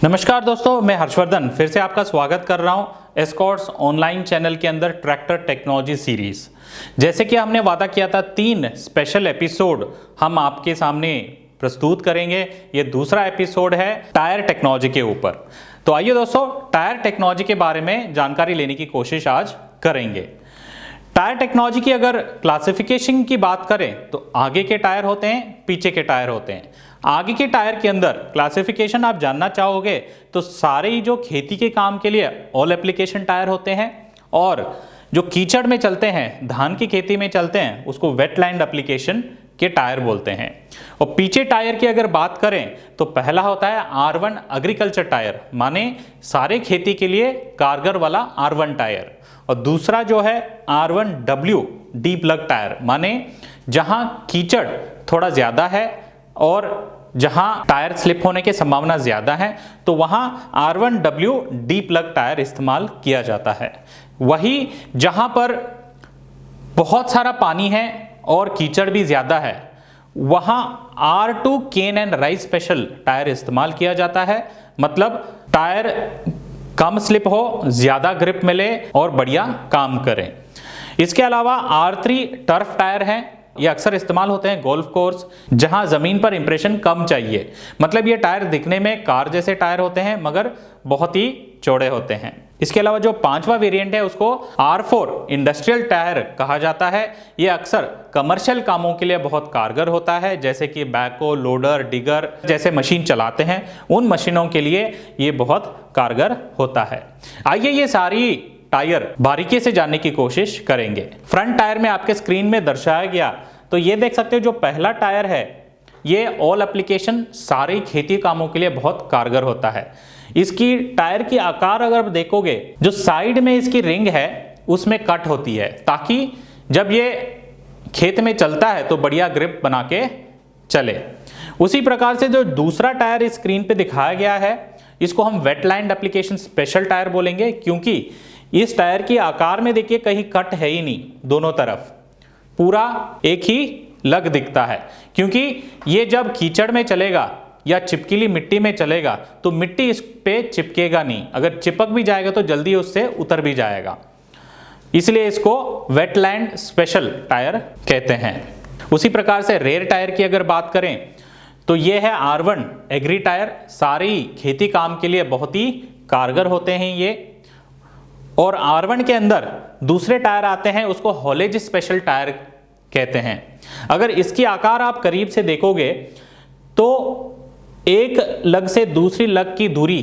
नमस्कार दोस्तों, मैं हर्षवर्धन फिर से आपका स्वागत कर रहा हूं एस्कॉर्ट्स ऑनलाइन चैनल के अंदर ट्रैक्टर टेक्नोलॉजी सीरीज। जैसे कि हमने वादा किया था 3 स्पेशल एपिसोड हम आपके सामने प्रस्तुत करेंगे। ये दूसरा एपिसोड है टायर टेक्नोलॉजी के ऊपर। तो आइए दोस्तों, टायर टेक्नोलॉजी के बारे में जानकारी लेने की कोशिश आज करेंगे। टायर टेक्नोलॉजी की अगर क्लासिफिकेशन की बात करें तो आगे के टायर होते हैं, पीछे के टायर होते हैं। आगे के टायर के अंदर क्लासिफिकेशन आप जानना चाहोगे तो सारे ही जो खेती के काम के लिए ऑल एप्लीकेशन टायर होते हैं, और जो कीचड़ में चलते हैं, धान की खेती में चलते हैं, उसको वेटलैंड एप्लीकेशन के टायर बोलते हैं। और पीछे टायर की अगर बात करें तो पहला होता है R1 एग्रीकल्चर टायर, माने सारे खेती के लिए कारगर वाला R1 टायर। और दूसरा जो है R1W डीप लग टायर, माने जहां कीचड़ थोड़ा ज्यादा है और जहां टायर स्लिप होने की संभावना ज्यादा है तो वहां R1W डीप लग टायर इस्तेमाल किया जाता है। वही जहां पर बहुत सारा पानी है और कीचड़ भी ज्यादा है, वहां R2 cane and rice special tyre इस्तेमाल किया जाता है। मतलब टायर कम स्लिप हो, ज्यादा ग्रिप मिले और बढ़िया काम करें। इसके अलावा R3 टर्फ टायर है। ये अक्सर इस्तेमाल होते हैं गोल्फ कोर्स, जहां जमीन पर इंप्रेशन कम चाहिए। मतलब ये टायर दिखने में कार जैसे टायर होते हैं मगर बहुत ही चौड़े होते हैं। इसके अलावा जो 5वां वेरिएंट है उसको R4 इंडस्ट्रियल टायर कहा जाता है। ये अक्सर कमर्शियल कामों के लिए बहुत कारगर होता है, जैसे कि बैकहो, लोडर, डिगर जैसे मशीन चलाते हैं, उन मशीनों के लिए ये बहुत कारगर होता है। आइए ये सारी टायर बारीकी से जानने की कोशिश करेंगे। फ्रंट टायर में आपके स्क्रीन में दर्शाया गया तो ये देख सकते हो, जो पहला टायर है ये ऑल एप्लीकेशन सारे खेती कामों के लिए बहुत कारगर होता है। इसकी टायर की आकार अगर देखोगे, जो साइड में इसकी रिंग है उसमें कट होती है ताकि जब ये खेत में चलता है तो बढ़िया ग्रिप बना के चले। उसी प्रकार से जो दूसरा टायर इस स्क्रीन पे दिखाया गया है इसको हम वेटलैंड एप्लीकेशन स्पेशल टायर बोलेंगे, क्योंकि इस टायर की आकार में देखिए कहीं कट है ही नहीं, दोनों तरफ पूरा एक ही लग दिखता है। क्योंकि ये जब कीचड़ में चलेगा या चिपकीली मिट्टी में चलेगा तो मिट्टी इस पे चिपकेगा नहीं, अगर चिपक भी जाएगा तो जल्दी उससे उतर भी जाएगा, इसलिए इसको वेटलैंड स्पेशल टायर कहते हैं। उसी प्रकार से रेयर टायर की अगर बात करें तो ये है R1 एग्री टायर। सारी खेती काम के लिए बहुत ही कारगर होते हैं ये। और R1 के अंदर दूसरे टायर आते हैं, उसको हॉलेज स्पेशल टायर कहते हैं। अगर इसकी आकार आप करीब से देखोगे तो एक लग से दूसरी लग की दूरी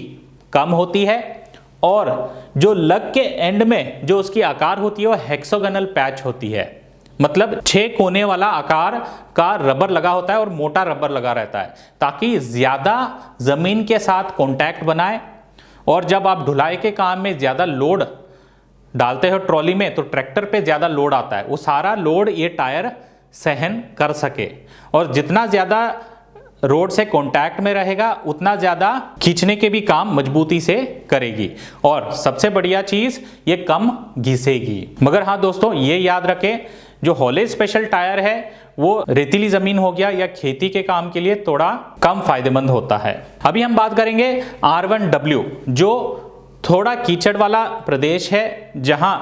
कम होती है, और जो लग के एंड में जो उसकी आकार होती है वो हेक्सागोनल पैच होती है। मतलब 6 कोने वाला आकार का रबर लगा होता है और मोटा रबर लगा रहता है ताकि ज्यादा जमीन के साथ कांटेक्ट बनाए, और जब आप ढुलाई के काम में ज्यादा लोड डालते हो ट्रॉली में तो ट्रैक्टर पे ज्यादा लोड आता है, वो सारा लोड ये टायर सहन कर सके। और जितना ज्यादा रोड से कांटेक्ट में रहेगा उतना ज्यादा खींचने के भी काम मजबूती से करेगी, और सबसे बढ़िया चीज ये कम घिसेगी। मगर हाँ दोस्तों, ये याद रखें, जो हॉलेज स्पेशल टायर है वो रेतीली जमीन हो गया या खेती के काम के लिए थोड़ा कम फायदेमंद होता है। अभी हम बात करेंगे R1W, जो थोड़ा कीचड़ वाला प्रदेश है, जहां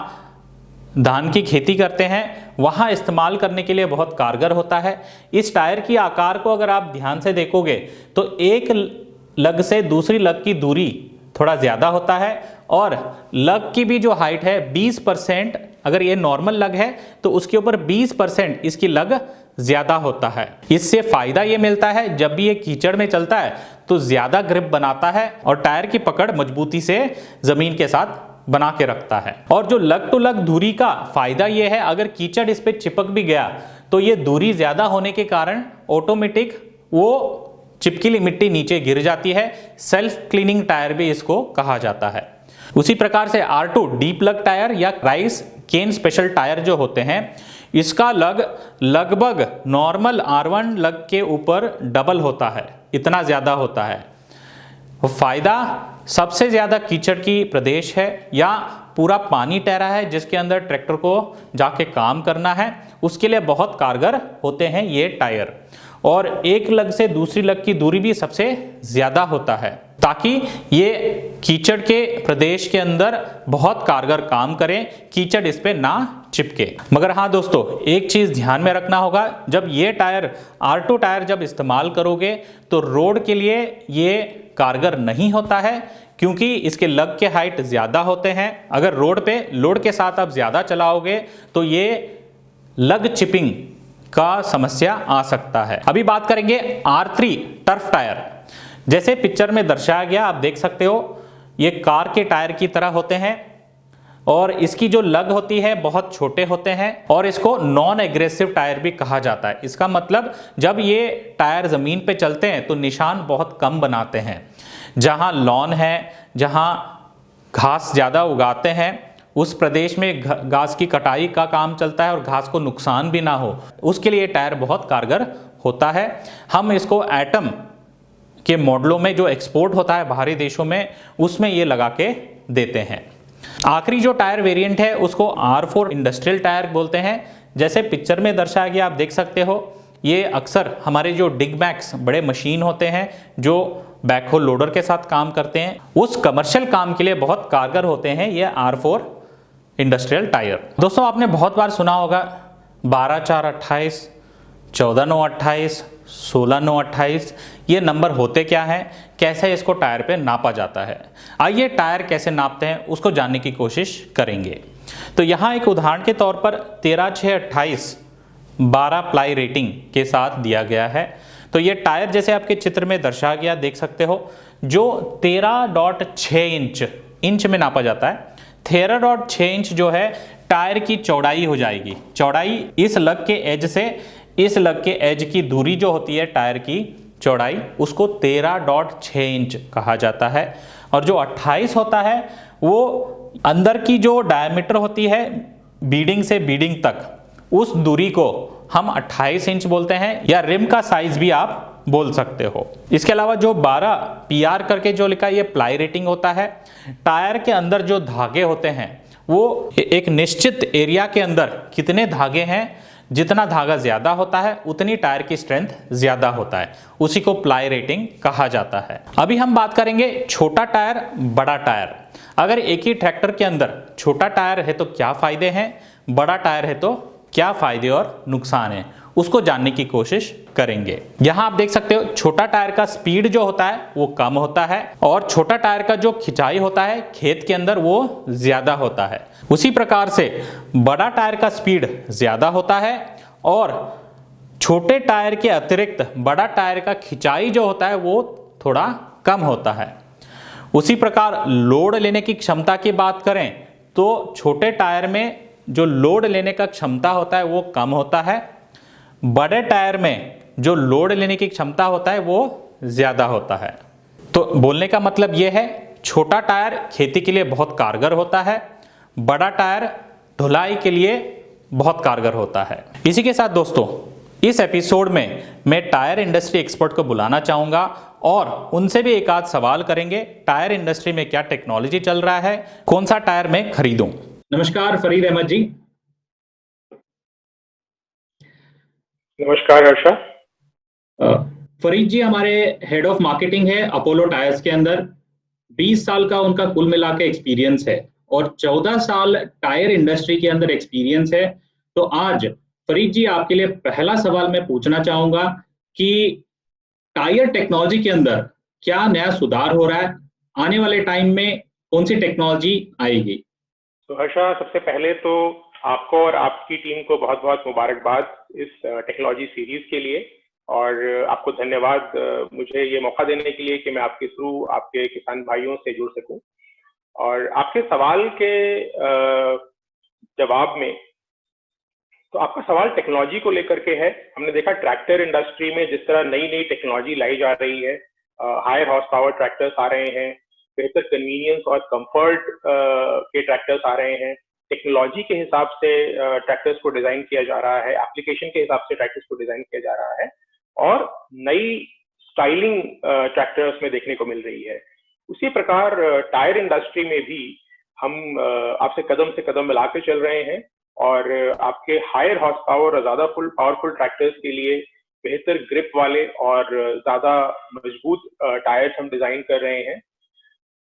धान की खेती करते हैं, वहां इस्तेमाल करने के लिए बहुत कारगर होता है। इस टायर की आकार को अगर आप ध्यान से देखोगे तो एक लग से दूसरी लग की दूरी थोड़ा ज्यादा होता है, और लग की भी जो हाइट है 20%, अगर ये नॉर्मल लग है तो उसके ऊपर 20% इसकी लग ज्यादा होता है। इससे फायदा ये मिलता है, जब भी ये कीचड़ में चलता है तो ज्यादा ग्रिप बनाता है और टायर की पकड़ मजबूती से जमीन के साथ बना के रखता है। और जो लग टू लग दूरी का फायदा ये है, अगर कीचड़ इस पे चिपक भी गया तो ये दूरी ज्यादा होने के कारण ऑटोमेटिक वो चिपकीली मिट्टी नीचे गिर जाती है। सेल्फ क्लीनिंग टायर भी इसको कहा जाता है। उसी प्रकार से R2 डीप लग टायर या राइस केन स्पेशल टायर जो होते हैं, इसका लग लगभग नॉर्मल R1 लग के ऊपर डबल होता है, इतना ज्यादा होता है। फायदा सबसे ज्यादा कीचड़ की प्रदेश है या पूरा पानी टहरा है जिसके अंदर ट्रैक्टर को जाके काम करना है, उसके लिए बहुत कारगर होते हैं ये टायर। और एक लग से दूसरी लग की दूरी भी सबसे ज्यादा होता है, ताकि ये कीचड़ के प्रदेश के अंदर बहुत कारगर काम करें, कीचड़ इस पे ना चिपके। मगर हाँ दोस्तों, एक चीज ध्यान में रखना होगा, जब ये टायर R2 टायर जब इस्तेमाल करोगे तो रोड के लिए ये कारगर नहीं होता है, क्योंकि इसके लग के हाइट ज्यादा होते हैं। अगर रोड पे लोड के साथ आप ज्यादा चलाओगे तो ये लग चिपिंग का समस्या आ सकता है। अभी बात करेंगे R3 टर्फ टायर। जैसे पिक्चर में दर्शाया गया, आप देख सकते हो ये कार के टायर की तरह होते हैं और इसकी जो लग होती है बहुत छोटे होते हैं और इसको नॉन एग्रेसिव टायर भी कहा जाता है। इसका मतलब जब ये टायर जमीन पे चलते हैं तो निशान बहुत कम बनाते हैं। जहां लॉन है, जहां घास ज्यादा उगाते हैं, उस प्रदेश में घास की कटाई का काम चलता है और घास को नुकसान भी ना हो, उसके लिए टायर बहुत कारगर होता है। हम इसको एटम के मॉडलों में जो एक्सपोर्ट होता है बाहरी देशों में, उसमें ये लगा के देते हैं। आखिरी जो टायर वेरिएंट है उसको R4 इंडस्ट्रियल टायर बोलते हैं। जैसे पिक्चर में दर्शाया गया, आप देख सकते हो, ये अक्सर हमारे जो डिगमैक्स बड़े मशीन होते हैं जो बैकहो लोडर के साथ काम करते हैं, उस कमर्शियल काम के लिए बहुत कारगर होते हैं ये R4 इंडस्ट्रियल टायर। दोस्तों आपने बहुत बार सुना होगा 12/4/28, 14/9/28, 16/9/28, ये नंबर होते क्या हैं, कैसे इसको टायर पे नापा जाता है। आइए टायर कैसे नापते हैं उसको जानने की कोशिश करेंगे। तो यहाँ एक उदाहरण के तौर पर 13/6/28 12 प्लाई रेटिंग के साथ दिया गया है। तो ये टायर जैसे आपके चित्र में दर्शाया गया देख सकते हो, जो 13.6 इंच में नापा जाता है। 13.6 इंच जो है टायर की चौड़ाई हो जाएगी। चौड़ाई इस लग के एज से इस लग के एज की दूरी जो होती है टायर की चौड़ाई, उसको 13.6 इंच कहा जाता है। और जो 28 होता है वो अंदर की जो डायमीटर होती है बीडिंग से बीडिंग तक, उस दूरी को हम 28 इंच बोलते हैं, या रिम का साइज भी आप बोल सकते हो। इसके अलावा जो 12 PR करके जो लिखा है ये प्लाई रेटिंग होता है। टायर के अंदर जो धागे होते हैं वो एक निश्चित एरिया के अंदर कितने धागे हैं, जितना धागा ज्यादा होता है उतनी टायर की स्ट्रेंथ ज्यादा होता है, उसी को प्लाई रेटिंग कहा जाता है। अभी हम बात करेंगे छोटा टायर, बड़ा टायर। अगर एक ही ट्रैक्टर के अंदर छोटा टायर है तो क्या फायदे हैं, बड़ा टायर है तो क्या फायदे और नुकसान है, उसको जानने की कोशिश करेंगे। यहां आप देख सकते हो छोटा टायर का स्पीड जो होता है वो कम होता है और छोटा टायर का जो खिंचाई होता है खेत के अंदर वो ज्यादा होता है। उसी प्रकार से बड़ा टायर का स्पीड ज्यादा होता है और छोटे टायर के अतिरिक्त बड़ा टायर का खिंचाई जो होता है वो थोड़ा कम होता है। उसी प्रकार लोड लेने की क्षमता की बात करें तो छोटे टायर में जो लोड लेने का क्षमता होता है वो कम होता है, बड़े टायर में जो लोड लेने की क्षमता होता है वो ज्यादा होता है। तो बोलने का मतलब यह है, छोटा टायर खेती के लिए बहुत कारगर होता है, बड़ा टायर ढुलाई के लिए बहुत कारगर होता है। इसी के साथ दोस्तों इस एपिसोड में मैं टायर इंडस्ट्री एक्सपर्ट को बुलाना चाहूंगा और उनसे भी एक आध सवाल करेंगे। टायर इंडस्ट्री में क्या टेक्नोलॉजी चल रहा है, कौन सा टायर मैं खरीदूं। नमस्कार फरीद अहमद जी। नमस्कार हर्षा। फरीद जी हमारे हेड ऑफ मार्केटिंग है अपोलो टायर्स के अंदर। 20 साल का उनका कुल मिला के एक्सपीरियंस है और 14 साल टायर इंडस्ट्री के अंदर एक्सपीरियंस है। तो आज फरीद जी आपके लिए पहला सवाल मैं पूछना चाहूंगा कि टायर टेक्नोलॉजी के अंदर क्या नया सुधार हो रहा है, आने वाले टाइम में कौन सी टेक्नोलॉजी आएगी। तो हर्षा, सबसे पहले तो आपको और आपकी टीम को बहुत बहुत मुबारकबाद इस टेक्नोलॉजी सीरीज के लिए, और आपको धन्यवाद मुझे ये मौका देने के लिए कि मैं आपके थ्रू आपके किसान भाइयों से जुड़ सकूं। और आपके सवाल के जवाब में, तो आपका सवाल टेक्नोलॉजी को लेकर के है। हमने देखा ट्रैक्टर इंडस्ट्री में जिस तरह नई नई टेक्नोलॉजी लाई जा रही है, हायर हॉर्स पावर ट्रैक्टर्स आ रहे हैं, बेहतर कन्वीनियंस और कंफर्ट के ट्रैक्टर्स आ रहे हैं, टेक्नोलॉजी के हिसाब से ट्रैक्टर्स को डिजाइन किया जा रहा है, एप्लीकेशन के हिसाब से ट्रैक्टर्स को डिजाइन किया जा रहा है और नई स्टाइलिंग ट्रैक्टर्स में देखने को मिल रही है। उसी प्रकार टायर इंडस्ट्री में भी हम आपसे कदम से कदम मिला के चल रहे हैं और आपके हायर हॉर्स पावर और ज्यादा पावरफुल ट्रैक्टर्स के लिए बेहतर ग्रिप वाले और ज्यादा मजबूत टायर्स हम डिजाइन कर रहे हैं।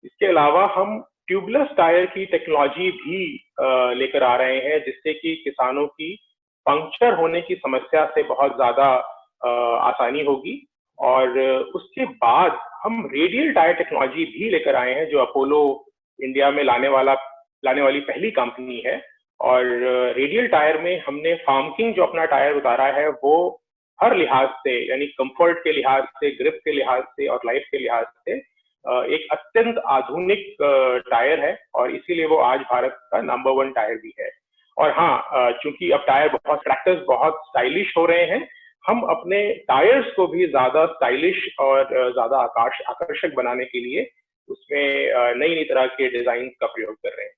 इसके अलावा हम ट्यूबलेस टायर की टेक्नोलॉजी भी लेकर आ रहे हैं, जिससे कि किसानों की पंक्चर होने की समस्या से बहुत ज्यादा आसानी होगी। और उसके बाद हम रेडियल टायर टेक्नोलॉजी भी लेकर आए हैं, जो अपोलो इंडिया में लाने वाली पहली कंपनी है। और रेडियल टायर में हमने फार्म किंग जो अपना टायर उतारा है, वो हर लिहाज से, यानी कंफर्ट के लिहाज से, ग्रिप के लिहाज से और लाइफ के लिहाज से एक अत्यंत आधुनिक टायर है, और इसीलिए वो आज भारत का नंबर 1 टायर भी है। और हाँ, चूंकि अब ट्रैक्टर्स बहुत स्टाइलिश हो रहे हैं, हम अपने टायर्स को भी ज्यादा स्टाइलिश और ज्यादा आकर्षक बनाने के लिए उसमें नई नई तरह के डिजाइन का प्रयोग कर रहे हैं।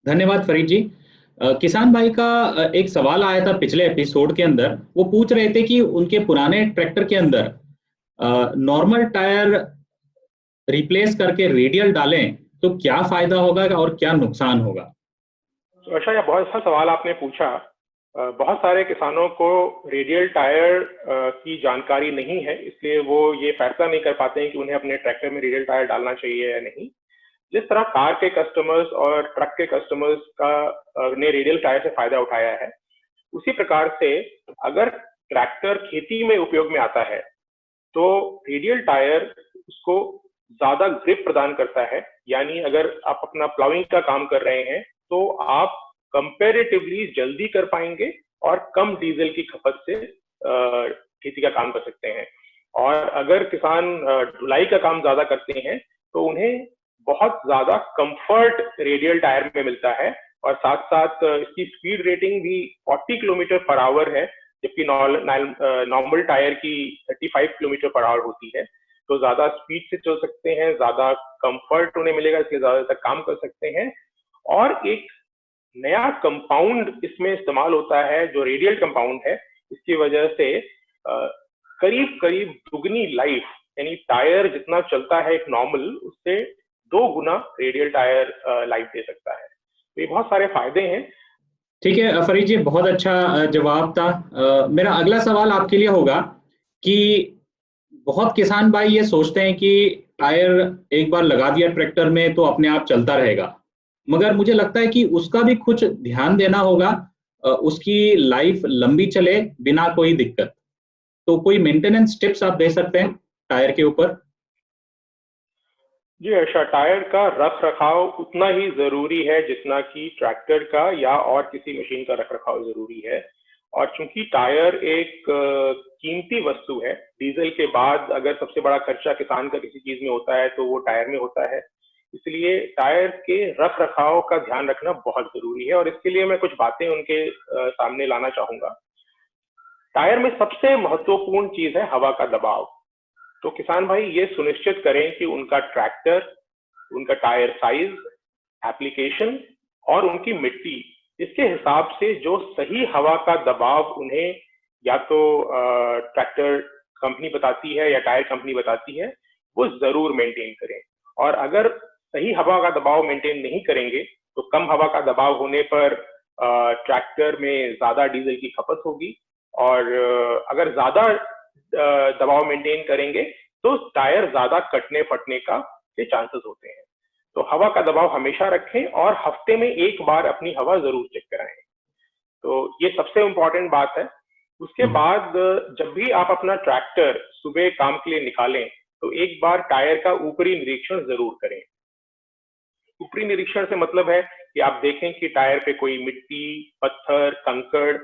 धन्यवाद फरीद जी। किसान भाई का एक सवाल आया था पिछले एपिसोड के अंदर। वो पूछ रहे थे कि उनके पुराने ट्रैक्टर के अंदर नॉर्मल टायर रिप्लेस करके रेडियल डालें तो क्या फायदा होगा और क्या नुकसान होगा? तो अच्छा, यह बहुत अच्छा सवाल आपने पूछा। बहुत सारे किसानों को रेडियल टायर की जानकारी नहीं है, इसलिए वो ये फैसला नहीं कर पाते हैं कि उन्हें अपने ट्रैक्टर में रेडियल टायर डालना चाहिए या नहीं। जिस तरह कार के कस्टमर्स और ट्रक के कस्टमर्स ने रेडियल टायर से फायदा उठाया है, उसी प्रकार से अगर ट्रैक्टर खेती में उपयोग में आता है तो रेडियल टायर उसको ज्यादा ग्रिप प्रदान करता है। यानी अगर आप अपना प्लाविंग का काम कर रहे हैं तो आप कंपैरेटिवली जल्दी कर पाएंगे और कम डीजल की खपत से खेती का काम कर सकते हैं। और अगर किसान ढुलाई का काम ज्यादा करते हैं तो उन्हें बहुत ज्यादा कंफर्ट रेडियल टायर में मिलता है, और साथ साथ इसकी स्पीड रेटिंग भी 40 किलोमीटर पर आवर है, जबकि नॉर्मल टायर की 35 किलोमीटर पर आवर होती है। तो ज्यादा स्पीड से चल सकते हैं, ज्यादा कंफर्ट उन्हें मिलेगा, इसलिए ज्यादा तक काम कर सकते हैं। और एक नया कंपाउंड इसमें इस्तेमाल होता है जो रेडियल कंपाउंड है। इसकी वजह से करीब करीब दुगनी लाइफ, यानी टायर जितना चलता है एक नॉर्मल, उससे 2 गुना रेडियल टायर लाइफ दे सकता है। तो ये बहुत सारे फायदे हैं। ठीक है फरीद जी, बहुत अच्छा जवाब था। मेरा अगला सवाल आपके लिए होगा कि बहुत किसान भाई ये सोचते हैं कि टायर एक बार लगा दिया ट्रैक्टर में तो अपने आप चलता रहेगा, मगर मुझे लगता है कि उसका भी कुछ ध्यान देना होगा, उसकी लाइफ लंबी चले बिना कोई दिक्कत। तो कोई मेंटेनेंस टिप्स आप दे सकते हैं टायर के ऊपर? जी अच्छा, टायर का रख रखाव उतना ही जरूरी है जितना कि ट्रैक्टर का या और किसी मशीन का रख रखाव जरूरी है। और चूंकि टायर एक कीमती वस्तु है, डीजल के बाद अगर सबसे बड़ा खर्चा किसान का किसी चीज में होता है तो वो टायर में होता है, इसलिए टायर के रख रखाव का ध्यान रखना बहुत जरूरी है। और इसके लिए मैं कुछ बातें उनके सामने लाना चाहूंगा। टायर में सबसे महत्वपूर्ण चीज है हवा का दबाव। तो किसान भाई ये सुनिश्चित करें कि उनका ट्रैक्टर, उनका टायर साइज, एप्लीकेशन और उनकी मिट्टी, इसके हिसाब से जो सही हवा का दबाव उन्हें या तो ट्रैक्टर कंपनी बताती है या टायर कंपनी बताती है, वो जरूर मेंटेन करें। और अगर सही हवा का दबाव मेंटेन नहीं करेंगे तो कम हवा का दबाव होने पर ट्रैक्टर में ज्यादा डीजल की खपत होगी, और अगर ज्यादा दबाव मेंटेन करेंगे तो टायर ज्यादा कटने फटने के चांसेस होते हैं। तो हवा का दबाव हमेशा रखें और हफ्ते में एक बार अपनी हवा जरूर चेक कराएं। तो ये सबसे इम्पोर्टेंट बात है। उसके बाद जब भी आप अपना ट्रैक्टर सुबह काम के लिए निकालें तो एक बार टायर का ऊपरी निरीक्षण जरूर करें। ऊपरी निरीक्षण से मतलब है कि आप देखें कि टायर पे कोई मिट्टी, पत्थर, कंकड़,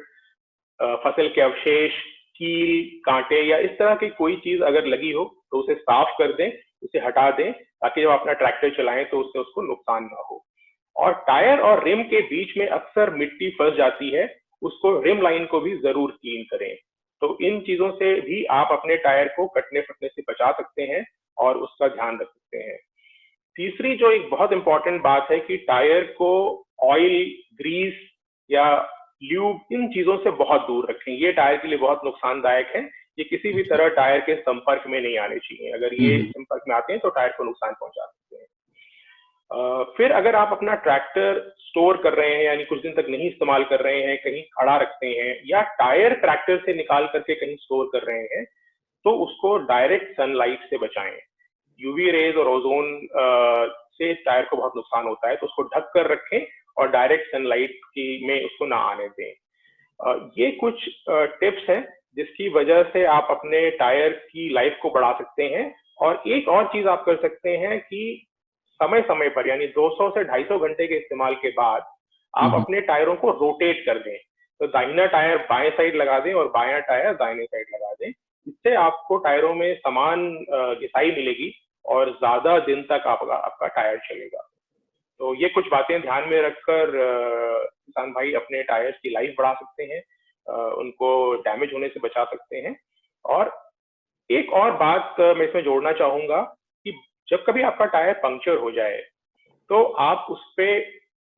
फसल के अवशेष, कील, कांटे या इस तरह की कोई चीज अगर लगी हो तो उसे साफ कर दें, उसे हटा दें, ताकि जब अपना ट्रैक्टर चलाएं तो उससे उसको नुकसान ना हो। और टायर और रिम के बीच में अक्सर मिट्टी फंस जाती है, उसको रिम लाइन को भी जरूर क्लीन करें। तो इन चीजों से भी आप अपने टायर को कटने फटने से बचा सकते हैं और उसका ध्यान रख सकते हैं। तीसरी जो एक बहुत इंपॉर्टेंट बात है कि टायर को ऑयल, ग्रीस या ल्यूब, इन चीजों से बहुत दूर रखें। ये टायर के लिए बहुत नुकसानदायक है। ये किसी भी तरह टायर के संपर्क में नहीं आने चाहिए। अगर ये संपर्क में आते हैं तो टायर को नुकसान पहुंचा सकते हैं। फिर अगर आप अपना ट्रैक्टर स्टोर कर रहे हैं, यानी कुछ दिन तक नहीं इस्तेमाल कर रहे हैं, कहीं खड़ा रखते हैं, या टायर ट्रैक्टर से निकाल करके कहीं स्टोर कर रहे हैं, तो उसको डायरेक्ट सनलाइट से बचाएं। यूवी रेज और ओजोन से टायर को बहुत नुकसान होता है, तो उसको ढक कर रखें और डायरेक्ट सनलाइट की में उसको ना आने दें। ये कुछ टिप्स हैं जिसकी वजह से आप अपने टायर की लाइफ को बढ़ा सकते हैं। और एक और चीज आप कर सकते हैं कि समय समय पर, यानी 200 से 250 घंटे के इस्तेमाल के बाद आप अपने टायरों को रोटेट कर दें। तो दाहिना टायर बाएं साइड लगा दें और बायां टायर दाहिने साइड लगा दें। इससे आपको टायरों में समान घिसाई मिलेगी और ज्यादा दिन तक आपका टायर चलेगा। तो ये कुछ बातें ध्यान में रखकर किसान भाई अपने टायर्स की लाइफ बढ़ा सकते हैं, उनको डैमेज होने से बचा सकते हैं। और एक और बात मैं इसमें जोड़ना चाहूंगा कि जब कभी आपका टायर पंक्चर हो जाए तो आप उस पर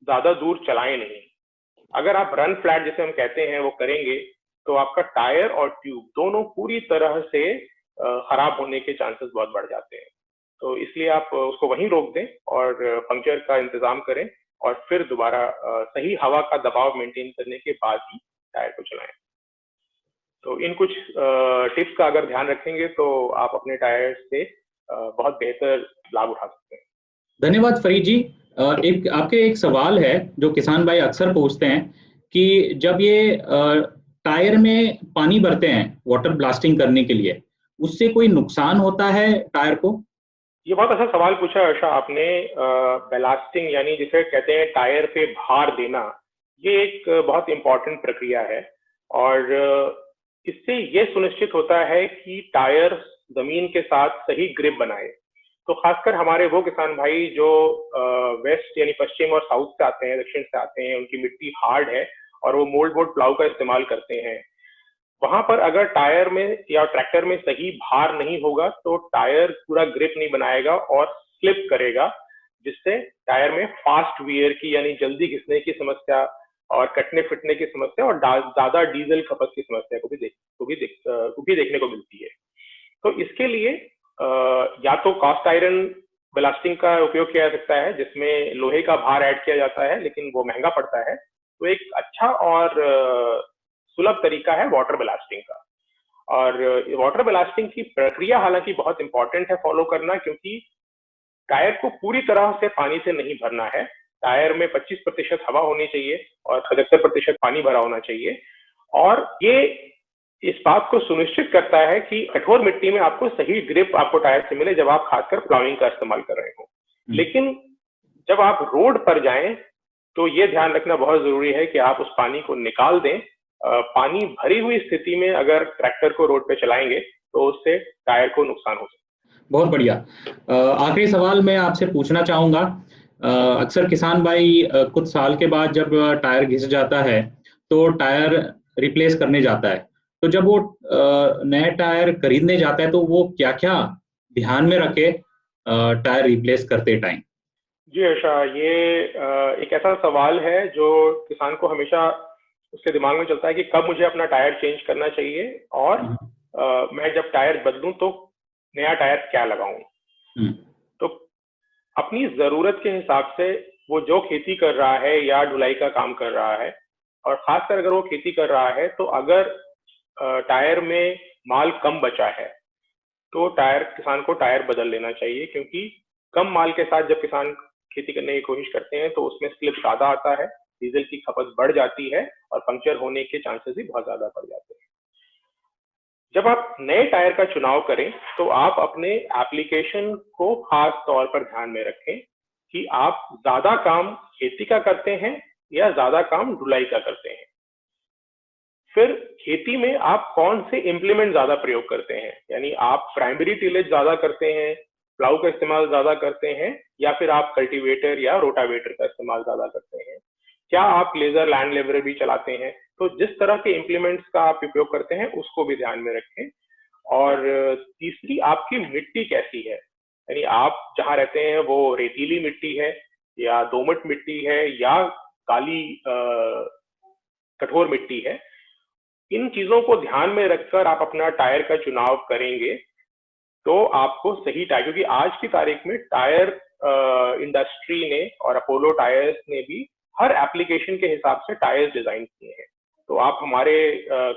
ज्यादा दूर चलाएं नहीं। अगर आप रन फ्लैट जिसे हम कहते हैं वो करेंगे तो आपका टायर और ट्यूब दोनों पूरी तरह से खराब होने के चांसेस बहुत बढ़ जाते हैं। तो इसलिए आप उसको वहीं रोक दें और पंक्चर का इंतजाम करें और फिर दोबारा सही हवा का दबाव मेंटेन करने के बाद ही टायर को चलाएं। तो इन कुछ टिप्स का अगर ध्यान रखेंगे तो आप अपने टायर से बहुत बेहतर लाभ उठा सकते हैं। धन्यवाद फरीद जी। एक सवाल है जो किसान भाई अक्सर पूछते हैं कि जब ये टायर में पानी भरते हैं वाटर ब्लास्टिंग करने के लिए, उससे कोई नुकसान होता है टायर को? ये बहुत अच्छा सवाल पूछा हर्षा आपने। ब्लास्टिंग यानी जिसे कहते हैं टायर पे भार देना, ये एक बहुत इंपॉर्टेंट प्रक्रिया है। और इससे ये सुनिश्चित होता है कि टायर जमीन के साथ सही ग्रिप बनाए। तो खासकर हमारे वो किसान भाई जो वेस्ट यानी पश्चिम और साउथ से आते हैं, दक्षिण से आते हैं, उनकी मिट्टी हार्ड है और वो मोल्ड बोर्ड प्लाऊ का इस्तेमाल करते हैं, वहां पर अगर टायर में या ट्रैक्टर में सही भार नहीं होगा तो टायर पूरा ग्रिप नहीं बनाएगा और स्लिप करेगा, जिससे टायर में फास्ट वियर की यानी जल्दी घिसने की समस्या और कटने फिटने की समस्या और ज्यादा डीजल खपत की समस्या को भी देखने को मिलती है। तो इसके लिए या तो कास्ट आयरन ब्लास्टिंग का उपयोग किया जा सकता है जिसमें लोहे का भार ऐड किया जाता है, लेकिन वो महंगा पड़ता है। तो एक अच्छा और सुलभ तरीका है वाटर ब्लास्टिंग का। और वाटर ब्लास्टिंग की प्रक्रिया हालांकि बहुत इंपॉर्टेंट है फॉलो करना, क्योंकि टायर को पूरी तरह से पानी से नहीं भरना है। टायर में 25% हवा होनी चाहिए और 75% पानी भरा होना चाहिए। और ये इस बात को सुनिश्चित करता है कि कठोर मिट्टी में आपको सही ग्रिप आपको टायर से मिले जब आप खासकर प्लाविंग का इस्तेमाल कर रहे हो। लेकिन जब आप रोड पर जाएं तो ये ध्यान रखना बहुत जरूरी है कि आप उस पानी को निकाल दें। पानी भरी हुई स्थिति में अगर ट्रैक्टर को रोड पे चलाएंगे तो उससे टायर को नुकसान हो सकता है। बहुत बढ़िया। आखिरी सवाल मैं आपसे पूछना चाहूंगा, अक्सर किसान भाई कुछ साल के बाद जब टायर घिस जाता है तो टायर रिप्लेस करने जाता है, तो जब वो नया टायर खरीदने जाता है तो वो क्या क्या ध्यान में रखे टायर रिप्लेस करते टाइम? जी हर्षा, ये एक ऐसा सवाल है जो किसान को हमेशा उसके दिमाग में चलता है कि कब मुझे अपना टायर चेंज करना चाहिए और मैं जब टायर बदलूं तो नया टायर क्या लगाऊं। तो अपनी जरूरत के हिसाब से वो जो खेती कर रहा है या ढुलाई का काम कर रहा है, और खासकर अगर वो खेती कर रहा है तो अगर टायर में माल कम बचा है तो किसान को टायर बदल लेना चाहिए, क्योंकि कम माल के साथ जब किसान खेती करने की कोशिश करते हैं तो उसमें स्लिप ज्यादा आता है, डीजल की खपत बढ़ जाती है और पंक्चर होने के चांसेस भी बहुत ज्यादा बढ़ जाते हैं। जब आप नए टायर का चुनाव करें तो आप अपने एप्लीकेशन को खास तौर पर ध्यान में रखें कि आप ज्यादा काम खेती का करते हैं या ज्यादा काम ढुलाई का करते हैं। फिर खेती में आप कौन से इंप्लीमेंट ज्यादा प्रयोग करते हैं, यानी आप प्राइमरी टिलेज ज्यादा करते हैं, प्लाऊ का इस्तेमाल ज्यादा करते हैं, या फिर आप कल्टीवेटर या रोटावेटर का इस्तेमाल ज्यादा करते हैं, क्या आप लेजर लैंड लेवलर भी चलाते हैं। तो जिस तरह के इंप्लीमेंट्स का आप उपयोग करते हैं उसको भी ध्यान में रखें। और तीसरी, आपकी मिट्टी कैसी है, यानी आप जहां रहते हैं वो रेतीली मिट्टी है या दोमट मिट्टी है या काली कठोर मिट्टी है। इन चीजों को ध्यान में रखकर आप अपना टायर का चुनाव करेंगे तो आपको सही टायर, क्योंकि आज की तारीख में टायर इंडस्ट्री ने और अपोलो टायर्स ने भी हर एप्लीकेशन के हिसाब से टायर्स डिजाइन किए हैं। तो आप हमारे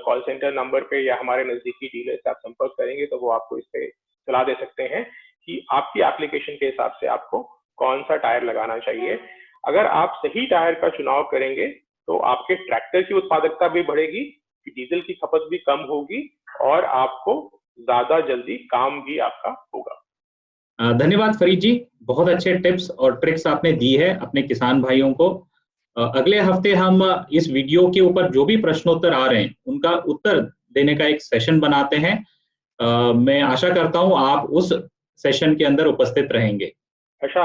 कॉल सेंटर नंबर पे या हमारे नजदीकी डीलर से आप संपर्क करेंगे तो वो आपको इस पे सलाह दे सकते हैं कि आपकी एप्लीकेशन के हिसाब से आपको कौन सा टायर लगाना चाहिए। अगर आप सही टायर का चुनाव करेंगे तो आपके ट्रैक्टर की उत्पादकता भी बढ़ेगी, डीजल की खपत भी कम होगी और आपको ज्यादा जल्दी काम भी आपका होगा। धन्यवाद फरीद जी, बहुत अच्छे टिप्स और ट्रिक्स आपने दी है अपने किसान भाइयों को। अगले हफ्ते हम इस वीडियो के ऊपर जो भी प्रश्नोत्तर आ रहे हैं उनका उत्तर देने का एक सेशन बनाते हैं। मैं आशा करता हूं आप उस सेशन के अंदर उपस्थित रहेंगे। अच्छा,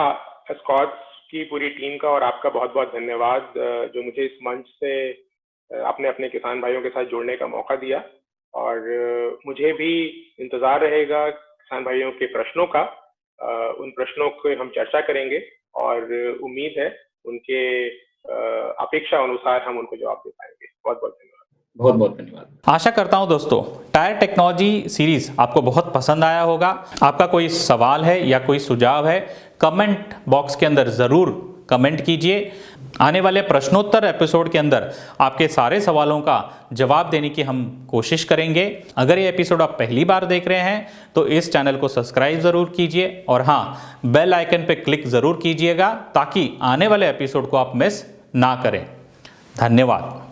एस्कॉर्ट्स की पूरी टीम का और आपका बहुत बहुत धन्यवाद जो मुझे इस मंच से अपने अपने किसान भाइयों के साथ जुड़ने का मौका दिया, और मुझे भी इंतजार रहेगा किसान भाइयों के प्रश्नों का। उन प्रश्नों को हम चर्चा करेंगे और उम्मीद है उनके अपेक्षा अनुसार हम उनको जवाब दे पाएंगे। बहुत बहुत धन्यवाद। बहुत बहुत धन्यवाद। आशा करता हूं दोस्तों टायर टेक्नोलॉजी सीरीज आपको बहुत पसंद आया होगा। आपका कोई सवाल है या कोई सुझाव है, कमेंट बॉक्स के अंदर ज़रूर कमेंट कीजिए। आने वाले प्रश्नोत्तर एपिसोड के अंदर आपके सारे सवालों का जवाब देने की हम कोशिश करेंगे। अगर ये एपिसोड आप पहली बार देख रहे हैं तो इस चैनल को सब्सक्राइब ज़रूर कीजिए और हाँ, बेल आइकन पे क्लिक ज़रूर कीजिएगा ताकि आने वाले एपिसोड को आप मिस ना करें। धन्यवाद।